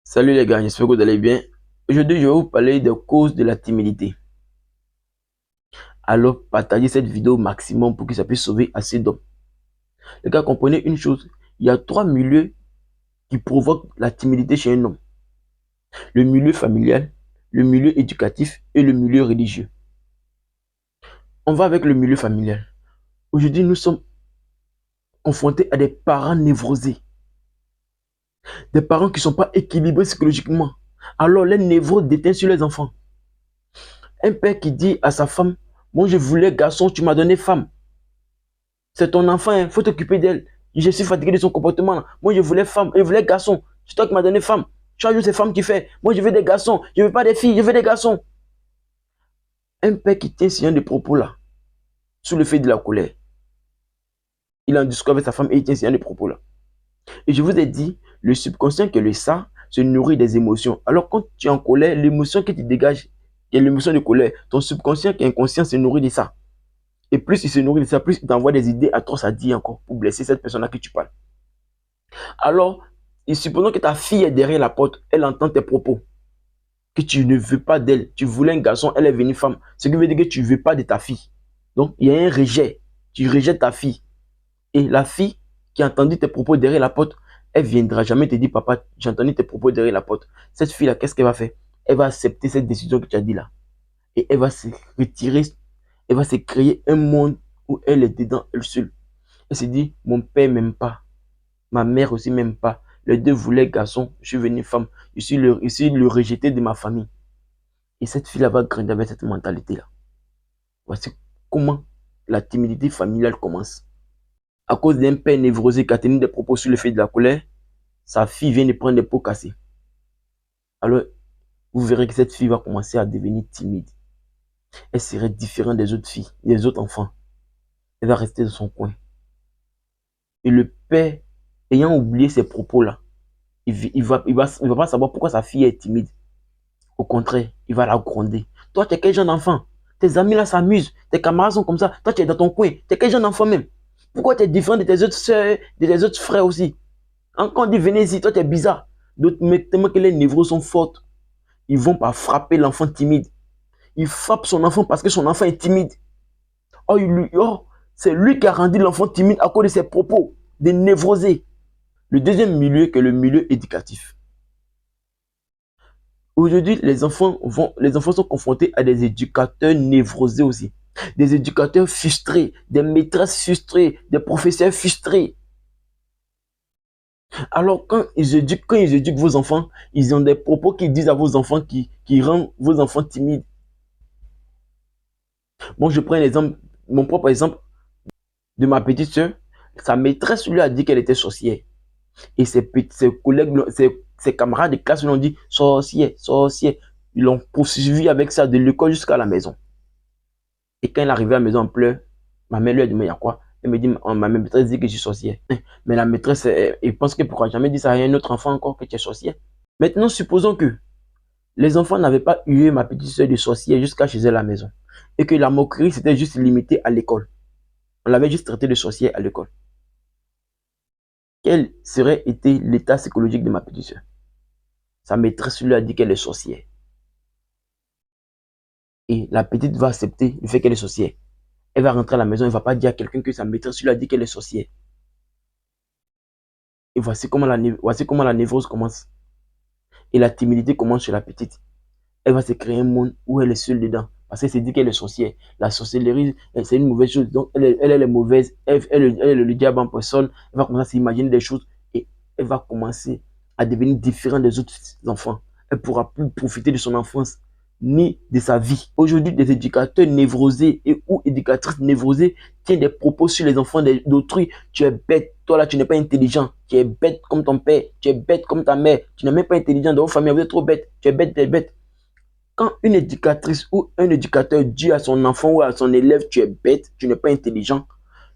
Salut les gars, j'espère que vous allez bien. Aujourd'hui, je vais vous parler des causes de la timidité. Alors, partagez cette vidéo au maximum pour que ça puisse sauver assez d'hommes. Les gars, comprenez une chose. Il y a trois milieux qui provoquent la timidité chez un homme. Le milieu familial, le milieu éducatif et le milieu religieux. On va avec le milieu familial. Aujourd'hui, nous sommes confrontés à des parents névrosés. Des parents qui ne sont pas équilibrés psychologiquement. Alors, les névroses détiennent sur les enfants. Un père qui dit à sa femme, moi je voulais garçon, tu m'as donné femme. C'est ton enfant, il faut t'occuper d'elle. Je suis fatigué de son comportement. Moi, je voulais femme, je voulais garçon. C'est toi qui m'as donné femme. Chaque jour, c'est femme qui fait. Moi, je veux des garçons. Je ne veux pas des filles, je veux des garçons. Un père qui tient ce genre de propos-là, sous le fait de la colère, il a un discours avec sa femme et il tient ce genre de propos-là. Et je vous ai dit, le subconscient que le ça se nourrit des émotions. Alors, quand tu es en colère, l'émotion que tu dégages, qui est l'émotion de colère, ton subconscient qui est inconscient se nourrit de ça. Et plus il se nourrit de ça, plus il t'envoie des idées atroces à dire encore pour blesser cette personne à qui tu parles. Alors, et supposons que ta fille est derrière la porte, elle entend tes propos, que tu ne veux pas d'elle, tu voulais un garçon, elle est venue femme, ce qui veut dire que tu ne veux pas de ta fille. Donc, il y a un rejet, tu rejettes ta fille. Et la fille qui a entendu tes propos derrière la porte, elle ne viendra jamais te dire, papa, j'ai entendu tes propos derrière la porte. Cette fille-là, qu'est-ce qu'elle va faire? Elle va accepter cette décision que tu as dit là. Et elle va se retirer, elle va se créer un monde où elle est dedans, elle seule. Elle se dit, mon père ne m'aime pas. Ma mère aussi m'aime pas. Les deux voulaient garçon. Je suis venu femme. Je suis le rejeté de ma famille. Et cette fille-là va grandir avec cette mentalité-là. Voici comment la timidité familiale commence. À cause d'un père névrosé qui a tenu des propos sur le fait de la colère, sa fille vient de prendre des pots cassés. Alors, vous verrez que cette fille va commencer à devenir timide. Elle serait différente des autres filles, des autres enfants. Elle va rester dans son coin. Et le père, ayant oublié ces propos-là, il va pas savoir pourquoi sa fille est timide. Au contraire, il va la gronder. Toi, tu es quel genre d'enfant? Tes amis là s'amusent, tes camarades sont comme ça. Toi, tu es dans ton coin. Tu es quel genre d'enfant même? Pourquoi tu es différent de tes autres soeurs, de tes autres frères aussi? Quand on dit venez ici, toi, tu es bizarre. D'autres, mais tellement que les névroses sont fortes, ils vont pas frapper l'enfant timide. Ils frappent son enfant parce que son enfant est timide. Oh, c'est lui qui a rendu l'enfant timide à cause de ses propos, des névrosés. Le deuxième milieu, que le milieu éducatif. Aujourd'hui, les enfants sont confrontés à des éducateurs névrosés aussi. Des éducateurs frustrés, des maîtresses frustrées, des professeurs frustrés. Alors, quand ils éduquent vos enfants, ils ont des propos qu'ils disent à vos enfants qui rendent vos enfants timides. Bon, je prends un exemple, mon propre exemple de ma petite soeur. Sa maîtresse lui a dit qu'elle était sorcière. Et ses collègues, ses camarades de classe lui ont dit sorcière, sorcière. Ils l'ont poursuivi avec ça de l'école jusqu'à la maison. Et quand elle est arrivée à la maison en pleurs, ma mère lui a dit, mais il y a quoi? Elle me dit, ma maîtresse dit que je suis sorcière. Mais la maîtresse, elle pense que pourquoi jamais dit ça à un autre enfant encore que tu es sorcière. Maintenant, supposons que les enfants n'avaient pas eu ma petite soeur de sorcière jusqu'à chez elle à la maison. Et que la moquerie s'était juste limitée à l'école. On l'avait juste traité de sorcière à l'école. Quel serait été l'état psychologique de ma petite soeur? Sa maîtresse lui a dit qu'elle est sorcière. Et la petite va accepter le fait qu'elle est sorcière. Elle va rentrer à la maison, elle ne va pas dire à quelqu'un que sa maîtresse lui a dit qu'elle est sorcière. Et voici comment la névrose commence. Et la timidité commence chez la petite. Elle va se créer un monde où elle est seule dedans. Parce qu'elle s'est dit qu'elle est sorcière. La sorcellerie, c'est une mauvaise chose. Donc, elle est mauvaise. Elle est le diable en personne. Elle va commencer à s'imaginer des choses. Et elle va commencer à devenir différente des autres enfants. Elle ne pourra plus profiter de son enfance ni de sa vie. Aujourd'hui, des éducateurs névrosés et ou éducatrices névrosées tiennent des propos sur les enfants d'autrui. Tu es bête, toi là, tu n'es pas intelligent. Tu es bête comme ton père, tu es bête comme ta mère. Tu n'es même pas intelligent dans votre famille, vous êtes trop bête. Tu es bête, tu es bête. Quand une éducatrice ou un éducateur dit à son enfant ou à son élève, tu es bête, tu n'es pas intelligent,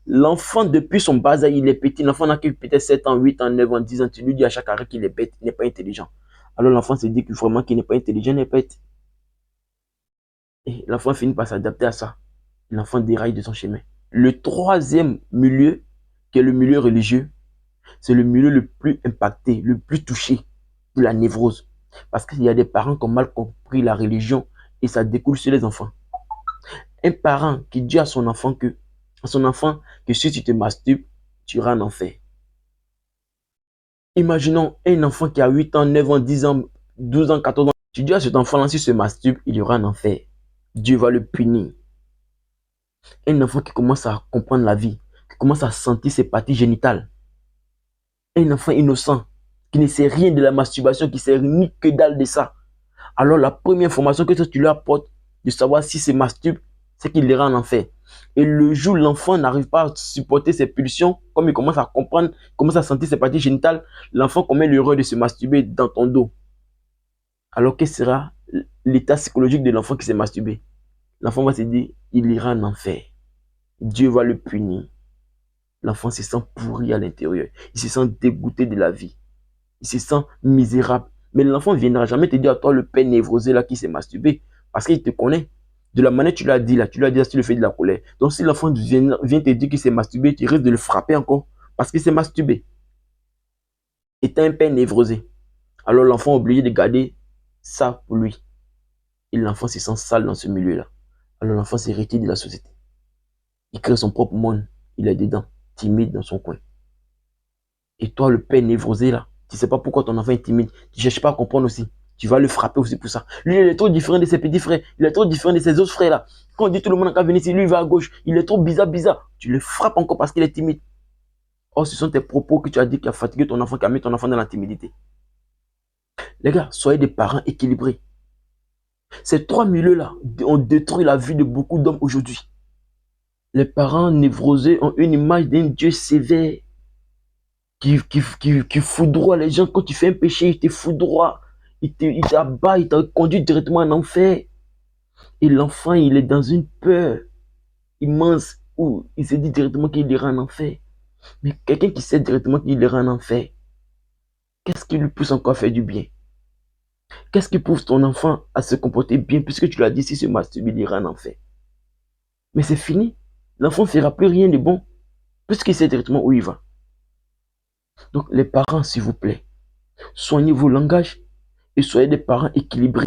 l'enfant, depuis son bas âge, il est petit. L'enfant n'a que peut-être 7 ans, 8 ans, 9 ans, 10 ans. Tu lui dis à chaque arrêt qu'il est bête, il n'est pas intelligent. Alors l'enfant se dit que vraiment qu'il n'est pas intelligent, il n'est pas bête. Et l'enfant finit par s'adapter à ça. L'enfant déraille de son chemin. Le troisième milieu, qui est le milieu religieux, c'est le milieu le plus impacté, le plus touché la névrose. Parce qu'il y a des parents qui ont mal compris la religion et ça découle sur les enfants. Un parent qui dit à son enfant que si tu te masturbes, tu iras en enfer. Imaginons un enfant qui a 8 ans, 9 ans, 10 ans, 12 ans, 14 ans. Tu dis à cet enfant-là, s'il se masturbe, il y aura un enfer. Dieu va le punir. Un enfant qui commence à comprendre la vie, qui commence à sentir ses parties génitales. Un enfant innocent, qui ne sait rien de la masturbation, qui ne sait ni que dalle de ça. Alors la première information que tu lui apportes, de savoir si c'est masturbe, c'est qu'il ira en enfer. Et le jour où l'enfant n'arrive pas à supporter ses pulsions, comme il commence à comprendre, commence à sentir ses parties génitales, l'enfant commet l'erreur de se masturber dans ton dos. Alors quel sera l'état psychologique de l'enfant qui s'est masturbé? L'enfant va se dire, il ira en enfer. Dieu va le punir. L'enfant se sent pourri à l'intérieur. Il se sent dégoûté de la vie. Il se sent misérable. Mais l'enfant ne viendra jamais te dire à toi, le père névrosé là qui s'est masturbé. Parce qu'il te connaît. De la manière que tu l'as dit là, tu l'as dit si tu le fais de la colère. Donc si l'enfant vient te dire qu'il s'est masturbé, tu risques de le frapper encore. Parce qu'il s'est masturbé. Et tu as un père névrosé. Alors l'enfant est obligé de garder ça pour lui. Et l'enfant se sent sale dans ce milieu-là. Alors l'enfant se retire de la société. Il crée son propre monde. Il est dedans, timide dans son coin. Et toi, le père névrosé là, tu ne sais pas pourquoi ton enfant est timide. Tu ne cherches pas à comprendre aussi. Tu vas le frapper aussi pour ça. Lui, il est trop différent de ses petits frères. Il est trop différent de ses autres frères là. Quand on dit tout le monde n'a qu'à venir ici, lui il va à gauche. Il est trop bizarre. Tu le frappes encore parce qu'il est timide. Oh, ce sont tes propos que tu as dit qui a fatigué ton enfant, qui a mis ton enfant dans la timidité. Les gars, soyez des parents équilibrés. Ces trois milieux-là ont détruit la vie de beaucoup d'hommes aujourd'hui. Les parents névrosés ont une image d'un Dieu sévère qui foudroie les gens. Quand tu fais un péché, il te foudroie, il t'abat, il te conduit directement en enfer. Et l'enfant, il est dans une peur immense où il se dit directement qu'il ira en enfer. Mais quelqu'un qui sait directement qu'il ira en enfer, qu'est-ce qui lui pousse encore à faire du bien? Qu'est-ce qui pousse ton enfant à se comporter bien puisque tu l'as dit, si ce masturbe, il ira en enfer? Mais c'est fini. L'enfant ne fera plus rien de bon puisqu'il sait directement où il va. Donc les parents, s'il vous plaît, soignez vos langages et soyez des parents équilibrés.